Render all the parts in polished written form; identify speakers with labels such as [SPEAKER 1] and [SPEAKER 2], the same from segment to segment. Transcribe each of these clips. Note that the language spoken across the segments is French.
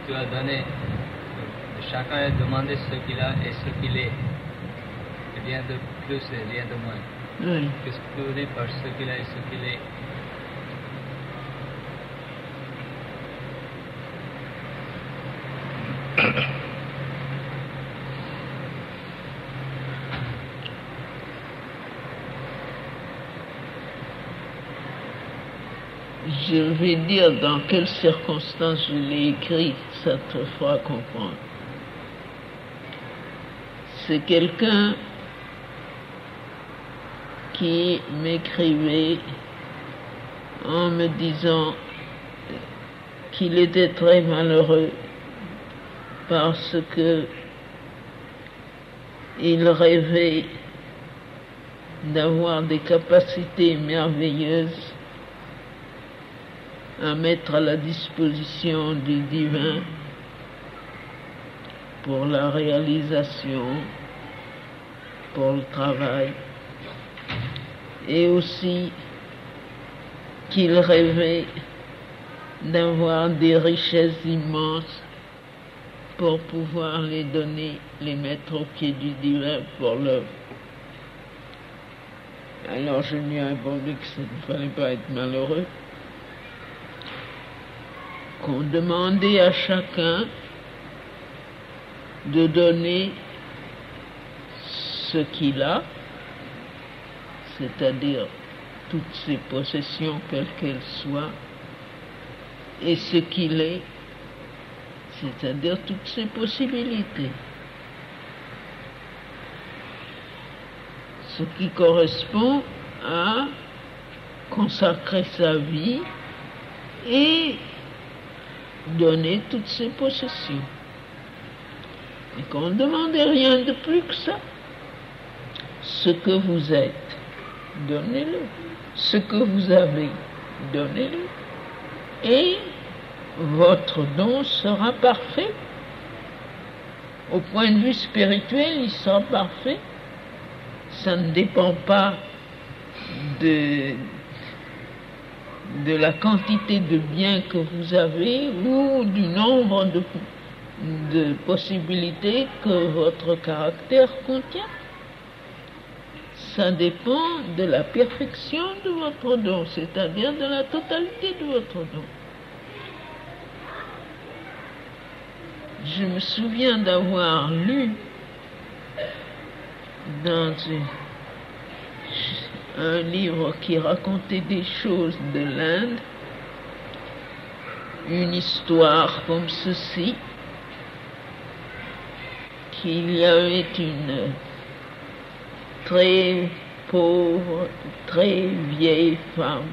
[SPEAKER 1] tu as donné, chacun a demandé ce qu'il a et ce qu'il est. Rien de plus et rien de moins.
[SPEAKER 2] Oui.
[SPEAKER 1] Qu'est-ce que tu veux dire par ce qu'il a et ce qu'il est?
[SPEAKER 2] Je vais dire dans quelles circonstances je l'ai écrit, ça te fera comprendre. C'est quelqu'un qui m'écrivait en me disant qu'il était très malheureux parce que il rêvait d'avoir des capacités merveilleuses à mettre à la disposition du divin pour la réalisation, pour le travail, et aussi qu'il rêvait d'avoir des richesses immenses pour pouvoir les donner, les mettre au pied du divin pour l'œuvre. Alors je lui ai répondu que ça ne fallait pas être malheureux, qu'on demandait à chacun de donner ce qu'il a, c'est-à-dire toutes ses possessions, quelles qu'elles soient, et ce qu'il est, c'est-à-dire toutes ses possibilités. Ce qui correspond à consacrer sa vie et donner toutes ses possessions. Et qu'on ne demandait rien de plus que ça. Ce que vous êtes, donnez-le. Ce que vous avez, donnez-le. Et votre don sera parfait. Au point de vue spirituel, il sera parfait. Ça ne dépend pas de la quantité de biens que vous avez ou du nombre de possibilités que votre caractère contient. Ça dépend de la perfection de votre don, c'est-à-dire de la totalité de votre don. Je me souviens d'avoir lu dans un livre qui racontait des choses de l'Inde, une histoire comme ceci, qu'il y avait une très pauvre, très vieille femme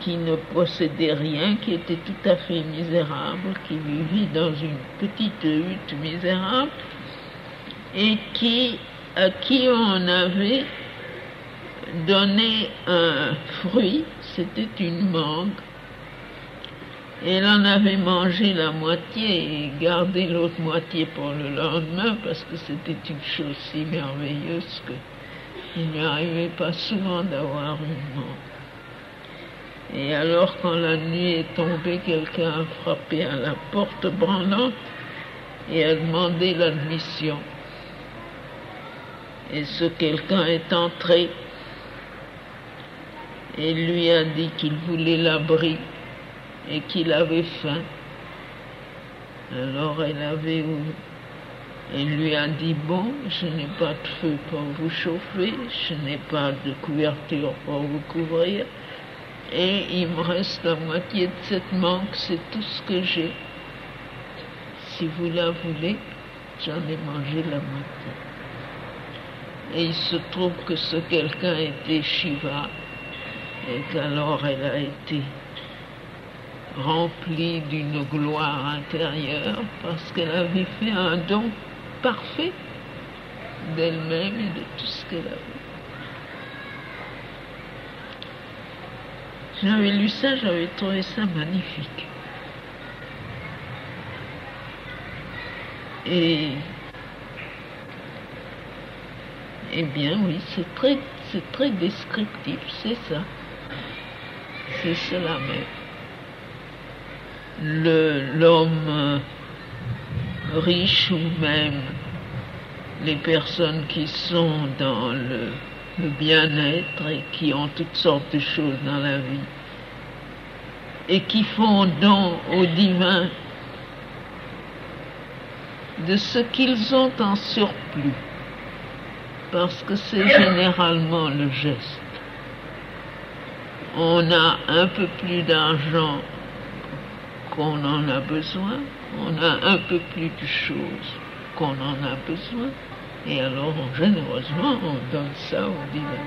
[SPEAKER 2] qui ne possédait rien, qui était tout à fait misérable, qui vivait dans une petite hutte misérable et à qui on avait donné un fruit, c'était une mangue. Elle en avait mangé la moitié et gardé l'autre moitié pour le lendemain parce que c'était une chose si merveilleuse qu'il n'y arrivait pas souvent d'avoir une mangue. Et alors quand la nuit est tombée, quelqu'un a frappé à la porte branlante et a demandé l'admission. Et ce quelqu'un est entré et lui a dit qu'il voulait l'abri et qu'il avait faim. Alors elle lui a dit, bon, je n'ai pas de feu pour vous chauffer, je n'ai pas de couverture pour vous couvrir, et il me reste la moitié de cette mangue, c'est tout ce que j'ai. Si vous la voulez, j'en ai mangé la moitié. Et il se trouve que ce quelqu'un était Shiva, et qu'alors elle a été remplie d'une gloire intérieure parce qu'elle avait fait un don parfait d'elle-même et de tout ce qu'elle avait. J'avais lu ça, j'avais trouvé ça magnifique. Et eh bien oui, c'est très descriptif, c'est ça. C'est cela même. l'homme riche ou même les personnes qui sont dans le bien-être et qui ont toutes sortes de choses dans la vie et qui font don au divin de ce qu'ils ont en surplus, parce que c'est généralement le geste. On a un peu plus d'argent qu'on en a besoin, on a un peu plus de choses qu'on en a besoin, et alors généreusement on donne ça au divin.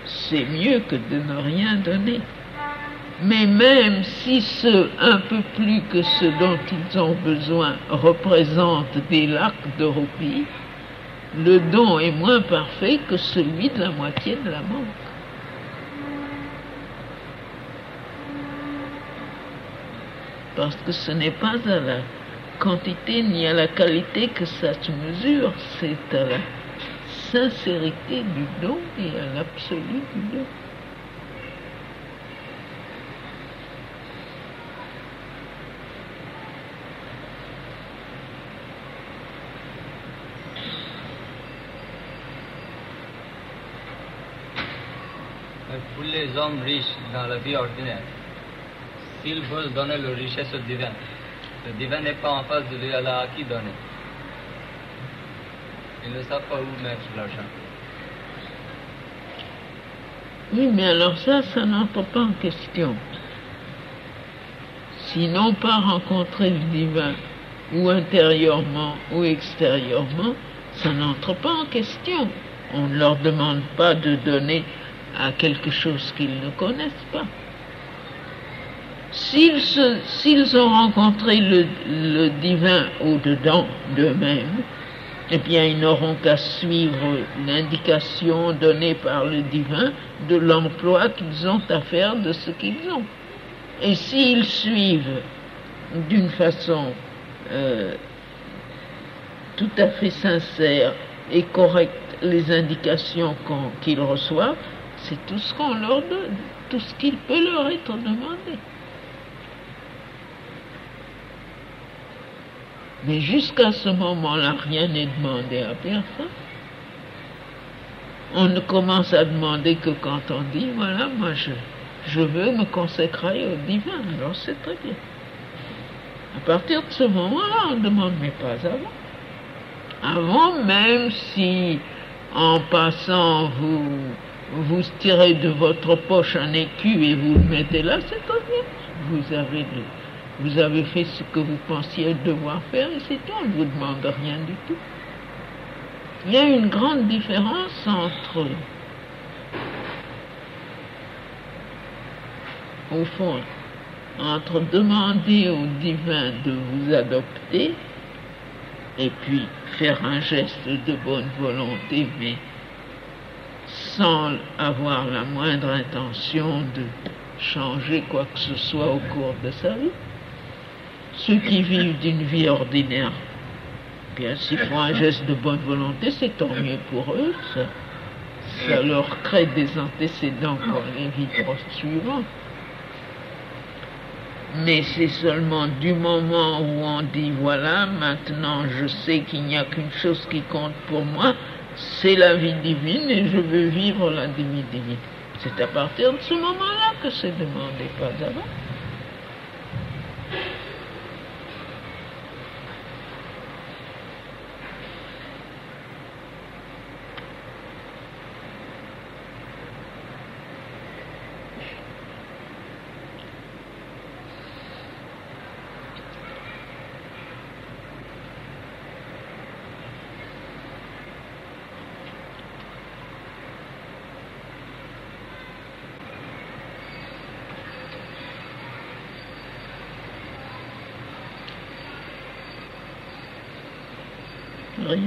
[SPEAKER 2] C'est mieux que de ne rien donner. Mais même si ce un peu plus que ce dont ils ont besoin représente des lacs de roupies, le don est moins parfait que celui de la moitié de la banque. Parce que ce n'est pas à la quantité ni à la qualité que ça se mesure, c'est à la sincérité du don et à l'absolu du don.
[SPEAKER 1] Pour les hommes riches dans la vie ordinaire, s'ils veulent donner leur richesse au divin, le divin n'est pas en face de lui, alors à qui donner? Ils ne savent pas où mettre l'argent.
[SPEAKER 2] Oui, mais alors ça n'entre pas en question. S'ils n'ont pas rencontré le divin, ou intérieurement ou extérieurement, ça n'entre pas en question. On ne leur demande pas de donner à quelque chose qu'ils ne connaissent pas. S'ils ont rencontré le divin au-dedans d'eux-mêmes, eh bien ils n'auront qu'à suivre l'indication donnée par le divin de l'emploi qu'ils ont à faire de ce qu'ils ont. Et s'ils suivent d'une façon tout à fait sincère et correcte les indications qu'ils reçoivent, c'est tout ce qu'on leur donne, tout ce qu'il peut leur être demandé. Mais jusqu'à ce moment-là, rien n'est demandé à personne. On ne commence à demander que quand on dit, voilà, moi je veux me consacrer au divin, alors c'est très bien. À partir de ce moment-là, on ne demande mais pas avant. Avant, même si en passant vous tirez de votre poche un écu et vous le mettez là, c'est très bien. Vous avez fait ce que vous pensiez devoir faire et c'est tout, on ne vous demande rien du tout. Il y a une grande différence au fond, entre demander au divin de vous adopter et puis faire un geste de bonne volonté, mais sans avoir la moindre intention de changer quoi que ce soit au cours de sa vie. Ceux qui vivent d'une vie ordinaire, bien s'ils font un geste de bonne volonté, c'est tant mieux pour eux, ça leur crée des antécédents pour les vies suivantes. Mais c'est seulement du moment où on dit voilà, maintenant je sais qu'il n'y a qu'une chose qui compte pour moi, c'est la vie divine et je veux vivre la vie divine. C'est à partir de ce moment-là que c'est demandé, pas avant. Rien.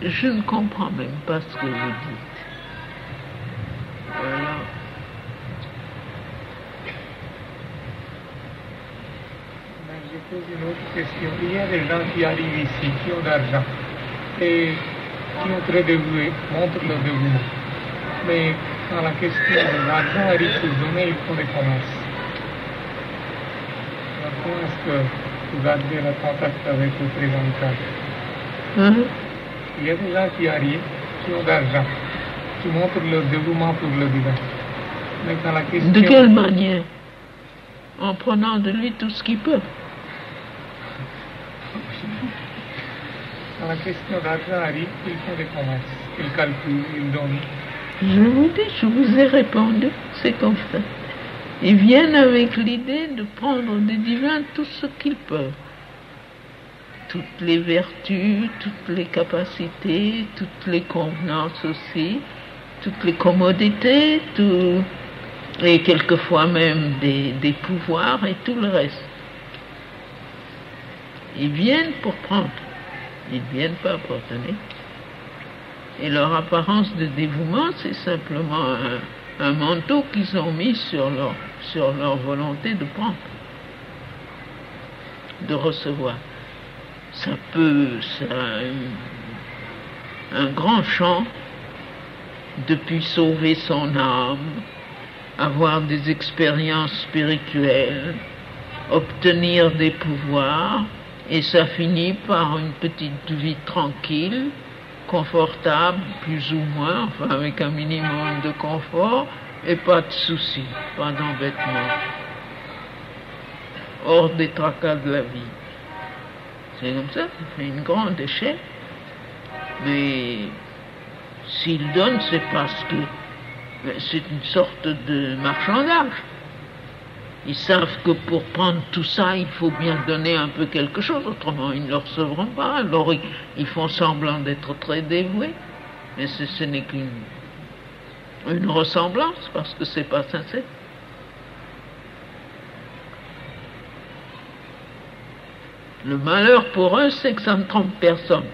[SPEAKER 2] Je ne comprends même pas ce que vous dites. Voilà.
[SPEAKER 3] Ben, je pose une autre question. Il y a des gens qui arrivent ici, qui ont d'argent et qui ont très dévoué, montrent leur dévouement. Mais quand la question de l'argent arrive pour donner, ils font des commerces. Alors, comment est-ce que vous gardez le contact avec le présentateur? Il y a des gens qui arrivent, qui ont d'argent, qui montrent leur dévouement pour le divin. Mais quand la question...
[SPEAKER 2] De quelle manière? En prenant de lui tout ce qu'il peut.
[SPEAKER 3] Quand la question d'argent arrive, ils font des commerces, ils calculent, ils donnent.
[SPEAKER 2] Je vous dis, je vous ai répondu, c'est comme ça. Ils viennent avec l'idée de prendre des divins tout ce qu'ils peuvent. Toutes les vertus, toutes les capacités, toutes les convenances aussi, toutes les commodités, tout, et quelquefois même des pouvoirs et tout le reste. Ils viennent pour prendre, ils ne viennent pas pour donner. Et leur apparence de dévouement, c'est simplement un manteau qu'ils ont mis sur leur volonté de prendre, de recevoir. Ça a un grand champ depuis sauver son âme, avoir des expériences spirituelles, obtenir des pouvoirs, et ça finit par une petite vie tranquille, confortable, plus ou moins, enfin avec un minimum de confort, et pas de soucis, pas d'embêtement, hors des tracas de la vie. C'est comme ça fait une grande échelle. Mais s'ils donnent, c'est parce que c'est une sorte de marchandage. Ils savent que pour prendre tout ça, il faut bien donner un peu quelque chose, autrement ils ne le recevront pas. Alors ils font semblant d'être très dévoués, mais ce n'est qu'une ressemblance, parce que c'est pas sincère. Le malheur pour eux, c'est que ça ne trompe personne.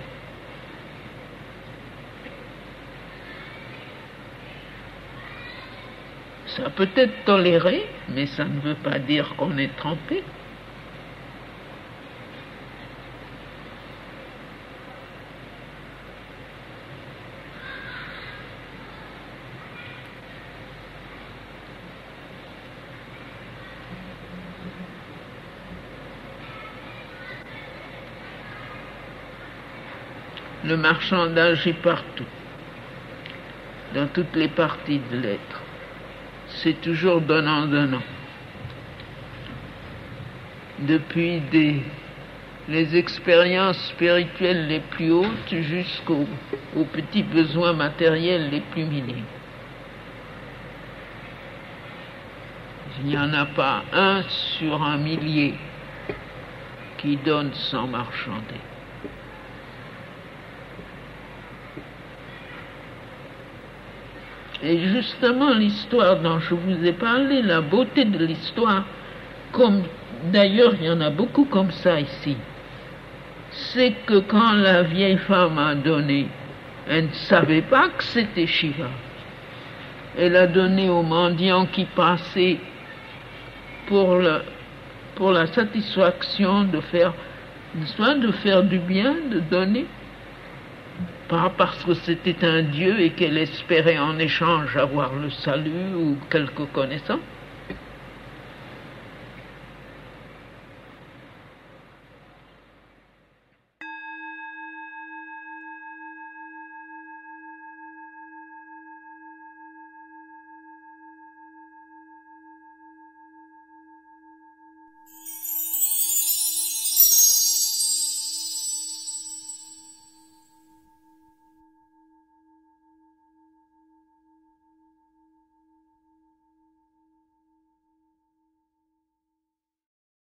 [SPEAKER 2] Ça peut être toléré, mais ça ne veut pas dire qu'on est trompé. Le marchandage est partout, dans toutes les parties de l'être. C'est toujours donnant-donnant. Depuis les expériences spirituelles les plus hautes jusqu'aux petits besoins matériels les plus minimes. Il n'y en a pas un sur 1 millier qui donne sans marchander. Et justement, l'histoire dont je vous ai parlé, la beauté de l'histoire, comme d'ailleurs il y en a beaucoup comme ça ici, c'est que quand la vieille femme a donné, elle ne savait pas que c'était Shiva. Elle a donné aux mendiants qui passaient pour la satisfaction de faire du bien, de donner. Pas parce que c'était un Dieu et qu'elle espérait en échange avoir le salut ou quelques connaissances.